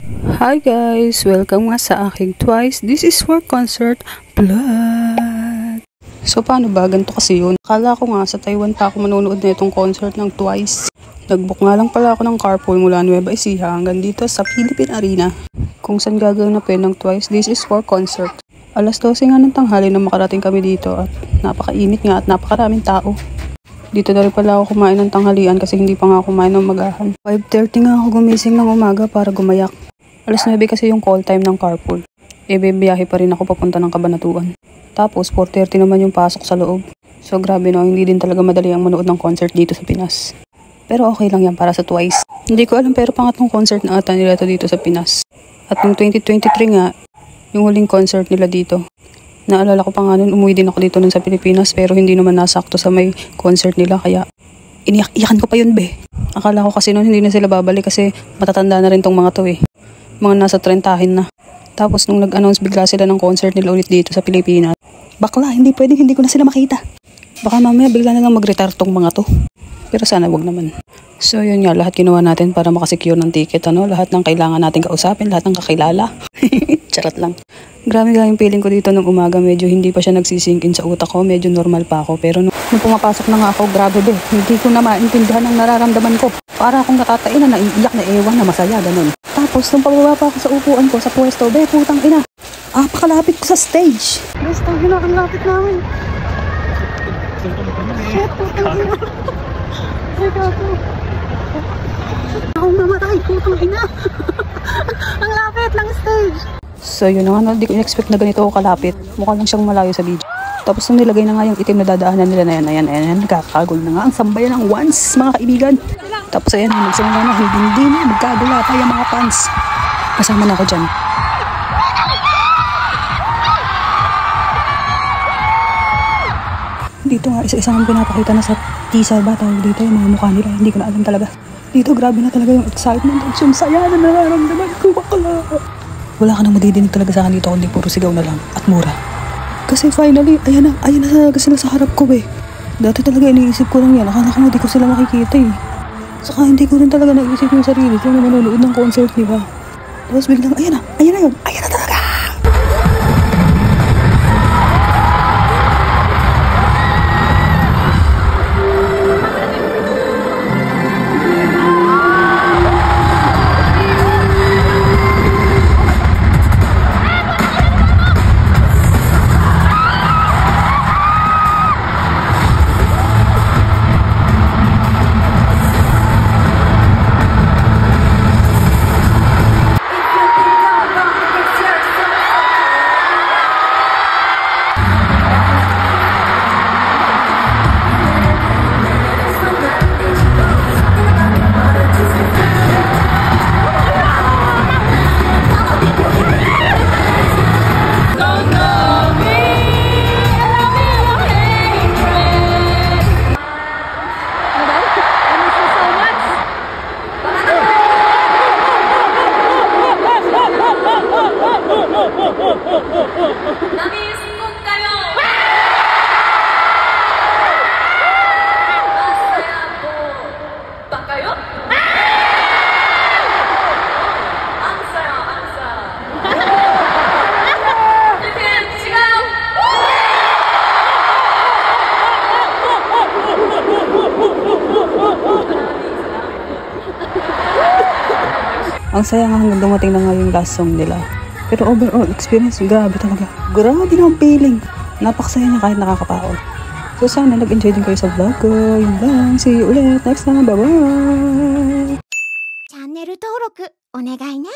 Hi guys! Welcome nga sa aking Twice. This is for concert vlog. So paano ba? Ganito kasi yun. Akala ko nga sa Taiwan pa ako manonood na itong concert ng Twice. Nagbook nga lang pala ako ng carpool mula Nueva Ecija hanggang dito sa Philippine Arena. Kung saan gagawin na pen ng Twice, this is for concert. Alas 12 nga ng tanghali na makarating kami dito at napakainit nga at napakaraming tao. Dito na rin pala ako kumain ng tanghalian kasi hindi pa nga ako kumain ng magahan. 5:30 nga ako gumising ng umaga para gumayak. Alas 9 kasi yung call time ng carpool. Biyahe pa rin ako papunta ng Cabanatuan. Tapos 4:30 naman yung pasok sa loob. So grabe no, hindi din talaga madali ang manood ng concert dito sa Pinas. Pero okay lang yan para sa Twice. Hindi ko alam pero pangatlong concert na ata nila to dito sa Pinas. At yung 2023 nga, yung huling concert nila dito. Naalala ko pa nga nun, umuwi din ako dito nun sa Pilipinas pero hindi naman nasakto sa may concert nila kaya iniyak-iyakan ko pa yun be. Akala ko kasi nun hindi na sila babalik kasi matatanda na rin tong mga to eh. Mga nasa 30 na. Tapos nung nag-announce bigla sila ng concert nila ulit dito sa Pilipinas. Bakla, hindi pwedeng hindi ko na sila makita. Baka mamaya bigla na lang mag-retire tong mga to. Pero sana wag naman. So yun nga, lahat ginawa natin para makasecure ng ticket. Lahat ng kailangan natin kausapin, lahat ng kakilala. Charot lang. Grabe nga yung feeling ko dito nung umaga. Medyo hindi pa siya nagsisink in sa utak ko. Medyo normal pa ako. Pero nung pumapasok na nga ako, grabe be. Hindi ko na maintindihan ang nararamdaman ko. Para akong natatain na naiiyak na ewan na masaya, ganun. Tapos nung pababa pa ako sa upuan ko sa pwesto, be, putang ina. Pakalapit ko sa stage. Basta yun ang lapit namin. Shit, putang ina. Ay, gato. Akong mamatay, putang ina. Ang lapit lang stage. So yun na nga, hindi ko in-expect na ganito ako kalapit. Mukha lang siyang malayo sa video. Tapos nung nilagay na nga yung itim na dadaanan nila na yan, nagkakagol na nga ang sambayan ng once, mga kaibigan. Tapos ayan, nagsimula na, hindi na, magkagula pa yung mga fans. Kasama na ako dyan. Dito nga, isa-isa kang pinapakita na sa teaser ba, tawag dito yung mga mukha nila, hindi ko na alam talaga. Dito, grabe na talaga yung excitement at yung saya na nararamdaman ko, bakla. Wala ka nang madidinig talaga sa akin dito, kundi puro sigaw na lang at mura. Kasi finally, ayan na talaga sila sa harap ko eh. Dati talaga iniisip ko lang yan, akala ko hindi ko sila makikita eh. Saka hindi ko rin talaga naisip yung sarili ko na manonood ng concert nila. Tapos biglang, ayan na yun, ayan na talaga! Ang saya nga hanggang dumating na nga yung last song nila. Pero overall experience, grabe talaga. Grabe na ang feeling. Napakasaya niya kahit nakakapaon. So sana nag-enjoy din kayo sa vlog ko. Yun lang. See you ulit next time. Bye-bye! チャンネル登録お願いね。